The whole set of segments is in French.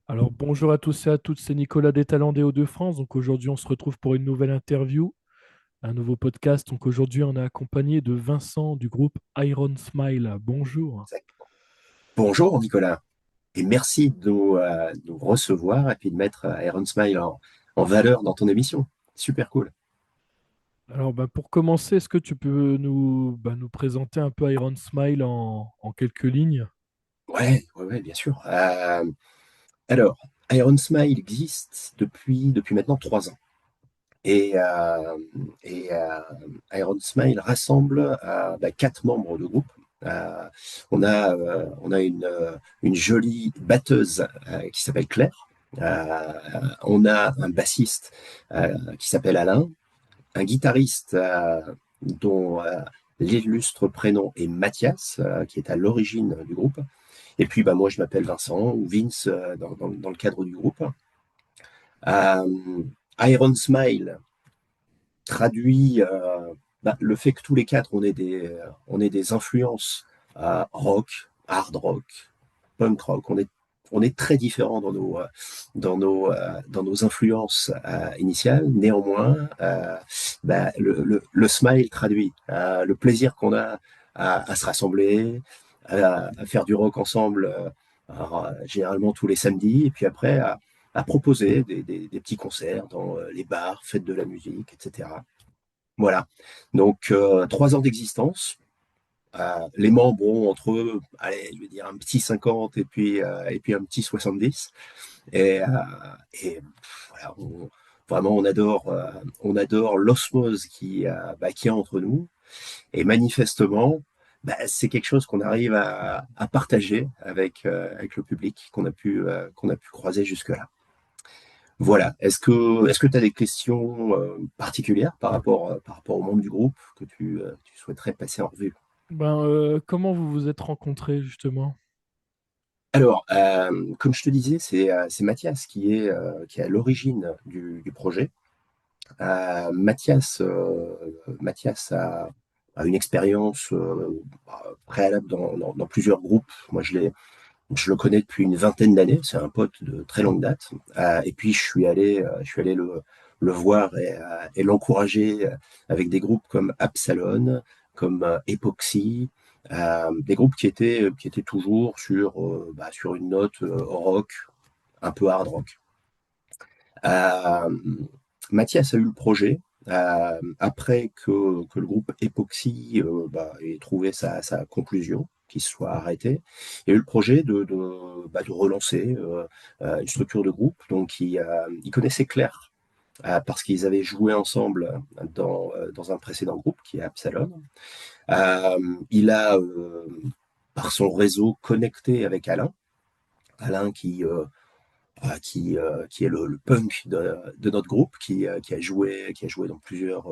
Alors bonjour à tous et à toutes, c'est Nicolas des Talents des Hauts-de-France. Donc aujourd'hui, on se retrouve pour une nouvelle interview, un nouveau podcast. Donc aujourd'hui, on est accompagné de Vincent du groupe Iron Smile. Bonjour. Bonjour Nicolas, et merci de nous recevoir et puis de mettre Iron Smile en valeur dans ton émission. Super cool. Alors pour commencer, est-ce que tu peux nous présenter un peu Iron Smile en quelques lignes? Ouais, bien sûr. Alors, Iron Smile existe depuis maintenant 3 ans. Et, euh, et Iron Smile rassemble 4 membres de groupe. Euh, on a une jolie batteuse qui s'appelle Claire. On a un bassiste qui s'appelle Alain, un guitariste dont l'illustre prénom est Mathias, qui est à l'origine du groupe. Et puis moi, je m'appelle Vincent, ou Vince dans le cadre du groupe. Euh, Iron Smile traduit le fait que tous les quatre, on est des influences rock, hard rock, punk rock. On est très différents dans nos influences initiales. Néanmoins, le smile traduit le plaisir qu'on a à se rassembler, à faire du rock ensemble, généralement tous les samedis, et puis après à proposer des petits concerts dans les bars, fêtes de la musique, etc. Voilà. Donc, 3 ans d'existence. Les membres ont entre eux, allez, je vais dire un petit 50 et puis un petit 70. Et, euh, voilà, vraiment, on adore l'osmose qui est entre nous. Et manifestement, c'est quelque chose qu'on arrive à partager avec le public qu'on a pu croiser jusque-là. Voilà. Est-ce que tu as des questions particulières par rapport aux membres du groupe que tu souhaiterais passer en revue? Comment vous vous êtes rencontrés justement? Alors, comme je te disais, c'est Mathias qui est à l'origine du projet. Mathias a une expérience préalable dans plusieurs groupes. Moi, je le connais depuis une vingtaine d'années. C'est un pote de très longue date. Et puis, je suis allé le voir et l'encourager avec des groupes comme Absalon, comme Epoxy, des groupes qui étaient toujours sur une note rock, un peu hard rock. Euh, Mathias a eu le projet. Après que le groupe Epoxy ait trouvé sa conclusion, qu'il se soit arrêté, il y a eu le projet de relancer une structure de groupe. Donc, il connaissait Claire parce qu'ils avaient joué ensemble dans un précédent groupe qui est Absalon. Il a, par son réseau, connecté avec Alain. Alain qui est le punk de notre groupe, qui a joué dans plusieurs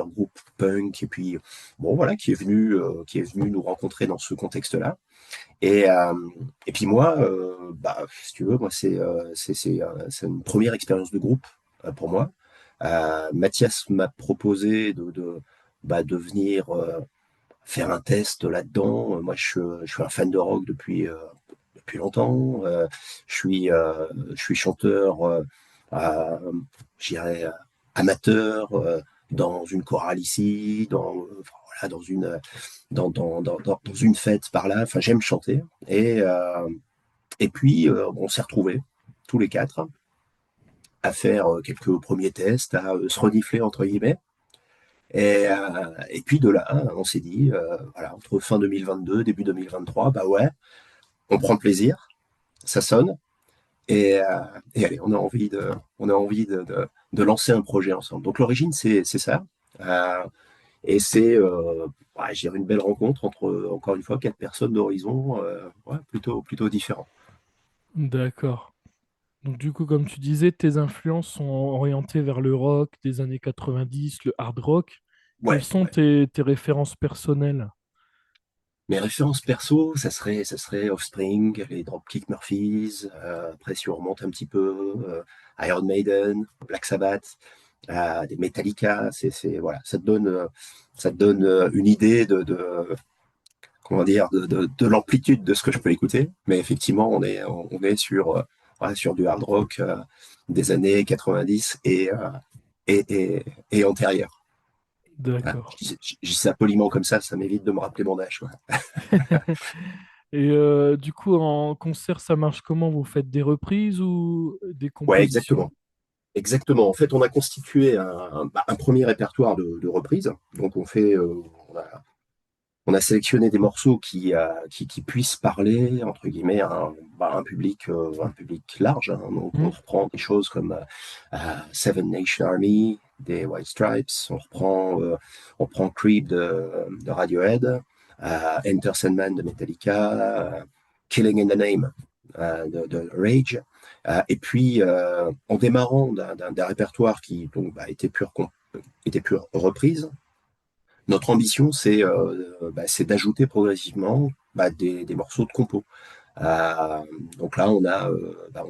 groupes punk, et puis bon voilà, qui est venu nous rencontrer dans ce contexte-là. Et puis moi, si tu veux, moi c'est une première expérience de groupe pour moi. Mathias m'a proposé de venir faire un test là-dedans. Moi, je suis un fan de rock depuis longtemps. Je suis chanteur, je dirais, amateur, dans une chorale ici, enfin, voilà, dans une fête par là. Enfin, j'aime chanter. Et puis, on s'est retrouvés, tous les quatre, à faire quelques premiers tests, à se renifler, entre guillemets. Et puis de là, on s'est dit, voilà, entre fin 2022, début 2023, bah ouais, on prend plaisir, ça sonne, et, euh, et allez, on a envie de lancer un projet ensemble. Donc l'origine, c'est ça. Euh, et c'est, je dirais, une belle rencontre entre, encore une fois, 4 personnes d'horizons ouais, plutôt différents. D'accord. Donc du coup, comme tu disais, tes influences sont orientées vers le rock des années 90, le hard rock. Quelles Ouais, sont ouais. tes références personnelles? Mes références perso, ça serait Offspring, les Dropkick Murphys. Après, si on remonte un petit peu, Iron Maiden, Black Sabbath, des Metallica. Voilà, ça te donne une idée comment dire, de l'amplitude de ce que je peux écouter. Mais effectivement, on est voilà, sur du hard rock des années 90 et, et, et antérieures. Voilà. D'accord. Je dis ça poliment comme ça m'évite de me rappeler mon âge. Ouais. Et du coup, en concert, ça marche comment? Vous faites des reprises ou des Ouais, compositions? exactement. Exactement. En fait, on a constitué un premier répertoire de reprises. Donc, on a sélectionné des morceaux qui puissent parler, entre guillemets, à un public large, hein. Donc, on Hmm. reprend des choses comme Seven Nation Army des White Stripes, on prend Creep de Radiohead, Enter Sandman de Metallica, Killing in the Name de Rage. Et puis, en démarrant d'un répertoire qui donc, était pure reprise, notre ambition, c'est d'ajouter progressivement des morceaux de compo. Euh, donc là, on a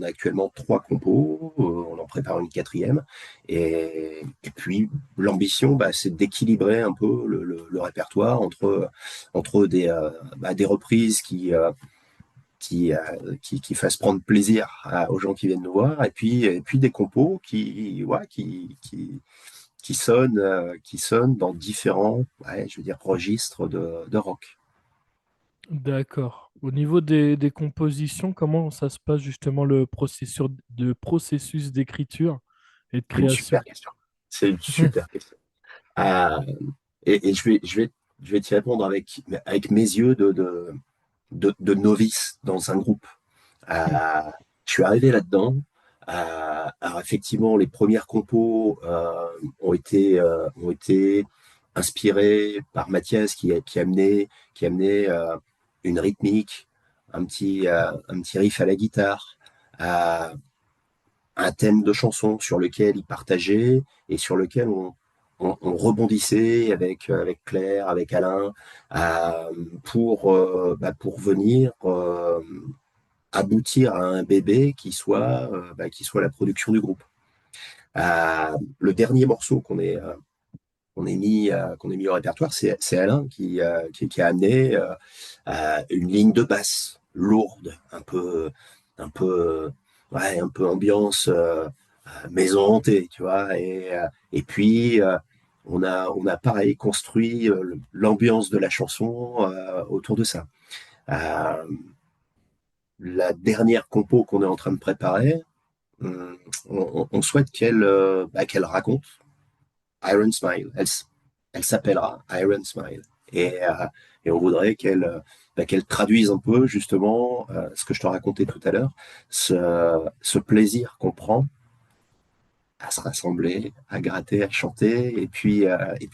actuellement 3 compos, on en prépare une quatrième, et puis l'ambition, c'est d'équilibrer un peu le répertoire entre des reprises qui fassent prendre plaisir aux gens qui viennent nous voir, et puis des compos qui sonnent dans différents, ouais, je veux dire, registres de rock. D'accord. Au niveau des compositions, comment ça se passe justement le processus d'écriture et de C'est une création? super question. C'est une super question. Euh, et je vais t'y répondre avec mes yeux de novice dans un groupe. Euh, je suis arrivé là-dedans. Alors effectivement, les premières compos ont été inspirées par Mathias qui amenait une rythmique, un petit riff à la guitare, euh, un thème de chanson sur lequel il partageait et sur lequel on rebondissait avec Claire, avec Alain, pour venir aboutir à un bébé qui soit la production du groupe. Le dernier morceau qu'on ait mis au répertoire, c'est Alain qui a amené une ligne de basse lourde, un peu, ouais, un peu ambiance maison hantée, tu vois. Et puis, on a pareil construit l'ambiance de la chanson autour de ça. Euh, la dernière compo qu'on est en train de préparer, on souhaite qu'elle raconte Iron Smile. Elle s'appellera Iron Smile. Et on voudrait qu'elle traduise un peu justement ce que je te racontais tout à l'heure, ce plaisir qu'on prend à se rassembler, à gratter, à chanter, et puis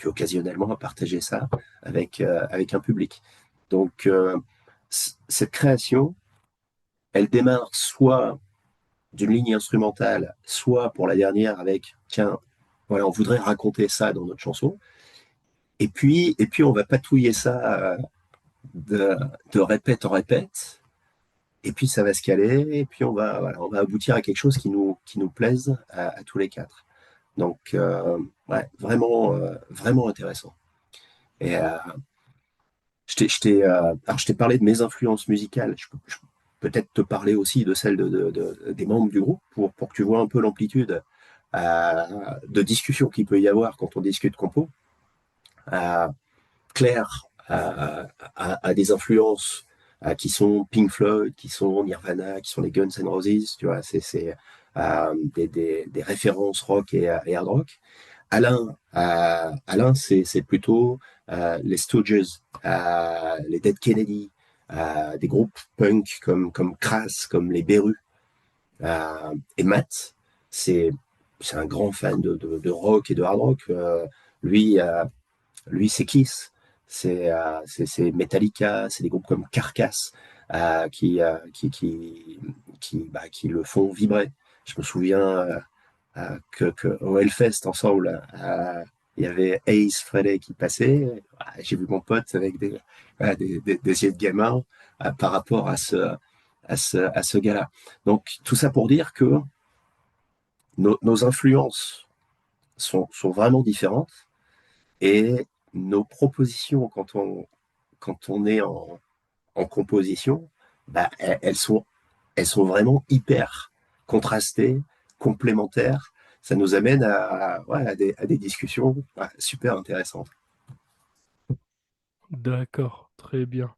occasionnellement à partager ça avec un public. Donc, cette création, elle démarre soit d'une ligne instrumentale, soit pour la dernière avec, tiens, voilà, on voudrait raconter ça dans notre chanson. Et puis on va patouiller ça de, de répète en répète. Et puis ça va se caler. Et puis on va aboutir à quelque chose qui nous plaise à tous les quatre. Donc, ouais, vraiment, vraiment intéressant. Et alors je t'ai parlé de mes influences musicales. Je peux peut-être te parler aussi de celles des membres du groupe pour que tu vois un peu l'amplitude de discussion qu'il peut y avoir quand on discute compo. Euh, Claire a des influences qui sont Pink Floyd, qui sont Nirvana, qui sont les Guns N' Roses, tu vois, c'est des références rock et hard rock. Alain, c'est plutôt les Stooges, les Dead Kennedy, des groupes punk comme Crass, comme les Berus. Et Matt, c'est c'est un grand fan de rock et de hard rock. Lui, c'est Kiss, c'est Metallica, c'est des groupes comme Carcass qui le font vibrer. Je me souviens qu'au Hellfest ensemble, il y avait Ace Frehley qui passait. J'ai vu mon pote avec des yeux de gamin par rapport à ce gars-là. Donc tout ça pour dire que nos influences sont vraiment différentes et nos propositions quand on est en composition, elles sont vraiment hyper. contrastés, complémentaires. Ça nous amène ouais, à des discussions ouais, super intéressantes. D'accord, très bien.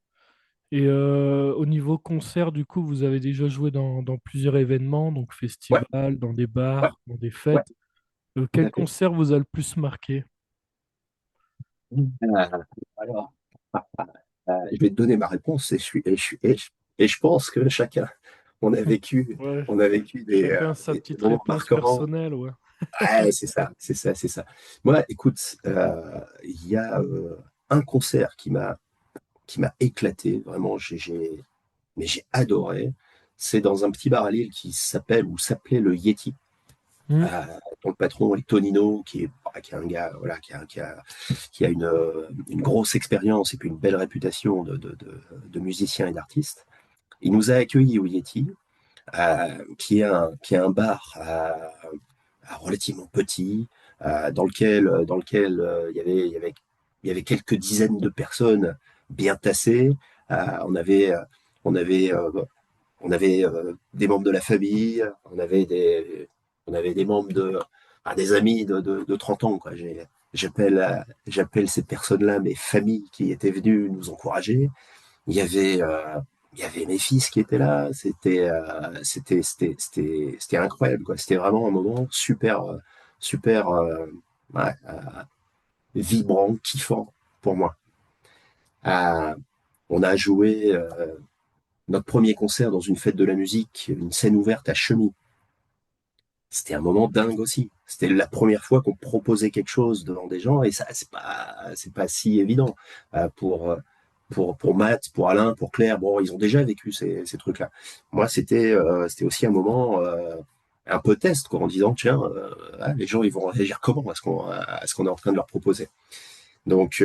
Et au niveau concert, du coup, vous avez déjà joué dans plusieurs événements, donc Ouais, festivals, dans des ouais, bars, dans des ouais, fêtes. tout Quel à fait. concert vous a le plus marqué? Alors, je vais te donner ma réponse et je pense que chacun, Ouais, on a vécu chacun sa des petite moments réponse marquants. personnelle, ouais. Ouais, c'est ça, c'est ça, c'est ça. Moi, écoute, il y a un concert qui m'a éclaté, vraiment, mais j'ai adoré. C'est dans un petit bar à Lille qui s'appelle ou s'appelait le Yeti, Hmm. euh, dont le patron est Tonino, qui est un gars voilà, qui a une grosse expérience et puis une belle réputation de musicien et d'artiste. Il nous a accueillis au Yeti, qui est un bar relativement petit, dans lequel il y avait quelques dizaines de personnes bien tassées. On avait, on avait, on avait des membres de la famille, on avait des membres des amis de 30 ans, quoi. J'appelle ces personnes-là mes familles qui étaient venues nous encourager. Il y avait, il y avait mes fils qui étaient là. C'était incroyable, quoi. C'était vraiment un moment super, ouais, vibrant, kiffant pour moi. Euh, on a joué notre premier concert dans une fête de la musique, une scène ouverte à Chemie. C'était un moment dingue aussi. C'était la première fois qu'on proposait quelque chose devant des gens et ça, c'est pas si évident pour pour Matt, pour Alain, pour Claire. Bon, ils ont déjà vécu ces trucs-là. Moi, c'était aussi un moment un peu test, quoi, en disant tiens, les gens ils vont réagir comment à ce qu'on est en train de leur proposer. Donc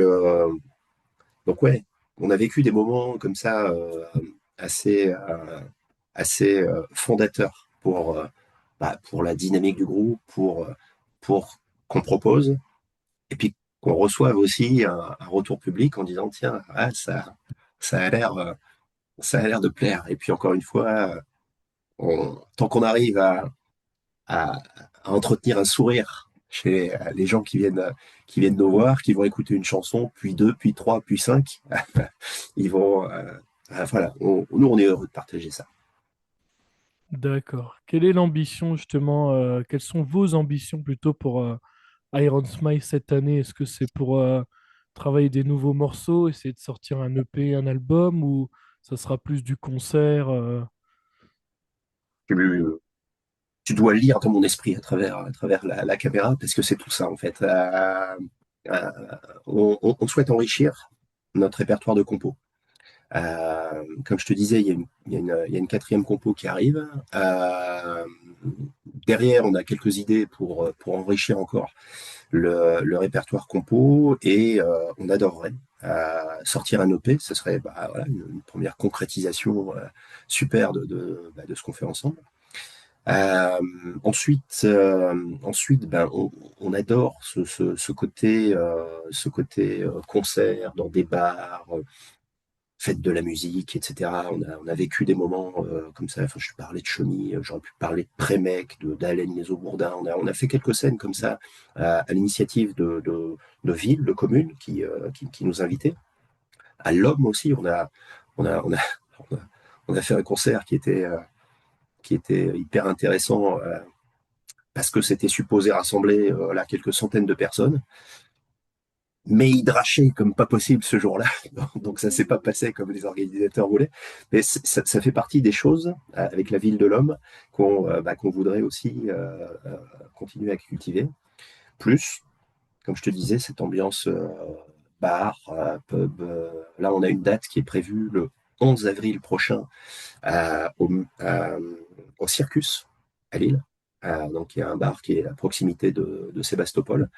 donc ouais, on a vécu des moments comme ça assez fondateurs pour la dynamique du groupe, pour qu'on propose, et puis qu'on reçoive aussi un retour public en disant tiens, ah, ça a l'air ça a l'air de plaire. Et puis encore une fois, tant qu'on arrive à, à entretenir un sourire chez les gens qui viennent nous voir, qui vont écouter une chanson, puis deux, puis trois, puis cinq, ils vont voilà, nous on est heureux de partager ça. D'accord. Quelle est l'ambition justement, quelles sont vos ambitions plutôt pour Iron Smile cette année? Est-ce que c'est pour travailler des nouveaux morceaux, essayer de sortir un EP, un album, ou ça sera plus du concert Tu dois lire dans mon esprit à travers la caméra, parce que c'est tout ça en fait. Euh, on souhaite enrichir notre répertoire de compos. Comme je te disais, il y a une quatrième compo qui arrive. Derrière, on a quelques idées pour enrichir encore le répertoire compo et on adorerait sortir un EP. Ce serait voilà, une première concrétisation super de ce qu'on fait ensemble. Euh, ensuite on adore ce côté concert dans des bars, fête de la musique, etc. On a vécu des moments comme ça. Enfin, je parlais de Chauny, j'aurais pu parler de Prémec, d'Alain Les-Eaux-Bourdin. On a fait quelques scènes comme ça à l'initiative de villes, de communes qui nous invitaient. À l'Homme aussi, on a, on a, on a, on a fait un concert qui était hyper intéressant parce que c'était supposé rassembler là, quelques centaines de personnes. Mais il drachait comme pas possible ce jour-là, donc ça s'est pas passé comme les organisateurs voulaient. Mais ça fait partie des choses avec la ville de l'homme qu'on voudrait aussi continuer à cultiver. Plus, comme je te disais, cette ambiance bar, pub. Là, on a une date qui est prévue le 11 avril prochain euh, au, euh, au Circus à Lille. Donc il y a un bar qui est à proximité de Sébastopol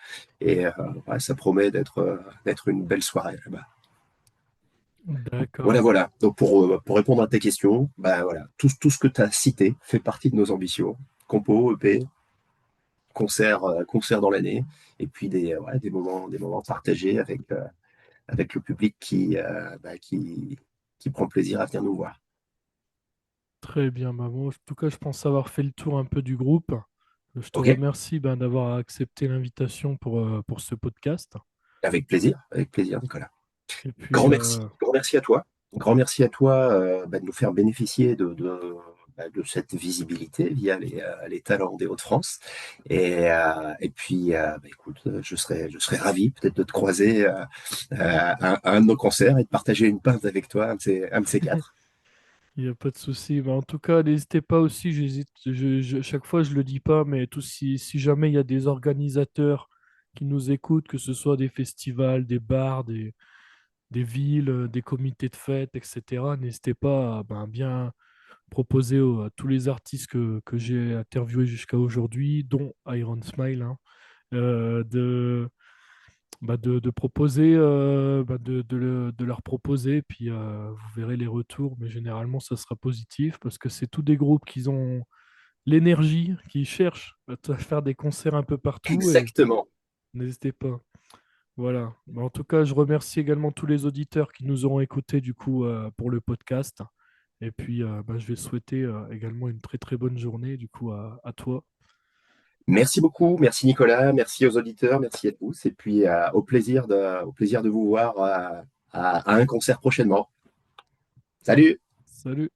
et ouais, ça promet d'être une belle soirée là-bas. D'accord. Voilà. Donc pour répondre à tes questions, bah voilà, tout ce que tu as cité fait partie de nos ambitions. Compo, EP, concert dans l'année, et puis ouais, des moments partagés avec le public qui prend plaisir à venir nous voir. Très bien. Bah, bon, en tout cas, je pense avoir fait le tour un peu du groupe. Je te Ok, remercie d'avoir accepté l'invitation pour ce podcast. avec plaisir, Nicolas. Et puis, Grand merci, grand merci à toi. Grand merci à toi de nous faire bénéficier de cette visibilité via les talents des Hauts-de-France. Et puis, écoute, je serais ravi peut-être de te croiser à un de nos concerts et de partager une pinte avec toi, un de ces quatre. il n'y a pas de souci. Bah, en tout cas, n'hésitez pas aussi, j'hésite, chaque fois je le dis pas, mais si jamais il y a des organisateurs qui nous écoutent, que ce soit des festivals, des bars, des villes, des comités de fête, etc., n'hésitez pas à bien proposer à tous les artistes que j'ai interviewés jusqu'à aujourd'hui, dont Iron Smile, hein, de proposer, de leur proposer, puis vous verrez les retours, mais généralement ça sera positif parce que c'est tous des groupes qui ont l'énergie, qui cherchent à faire des concerts un peu partout et Exactement. n'hésitez pas. Voilà. En tout cas, je remercie également tous les auditeurs qui nous auront écoutés du coup pour le podcast. Et puis, je vais souhaiter également une très très bonne journée du coup à toi. Merci beaucoup, merci Nicolas, merci aux auditeurs, merci à tous, et puis au plaisir de vous voir à un concert prochainement. Salut! Salut!